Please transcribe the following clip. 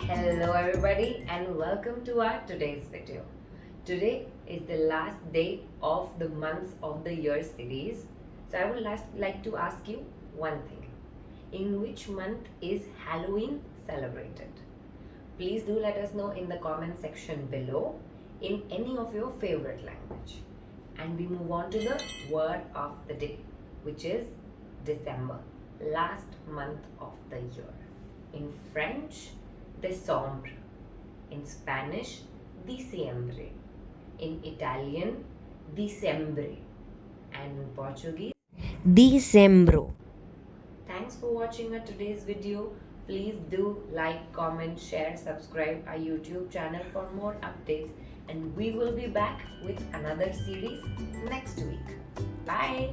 Hello everybody and welcome to our today's video. Today is the last day of the months of the year series. So I would like to ask you one thing. In which month is Halloween celebrated? Please do let us know in the comment section below in any of your favorite language. And we move on to the word of the day, which is December, last month of the year. In French, Décembre. In Spanish, diciembre. In Italian, dicembre. And in Portuguese, dicembro. Thanks for watching our today's video. Please do like, comment, share, subscribe our YouTube channel for more updates. And we will be back with another series next week. Bye.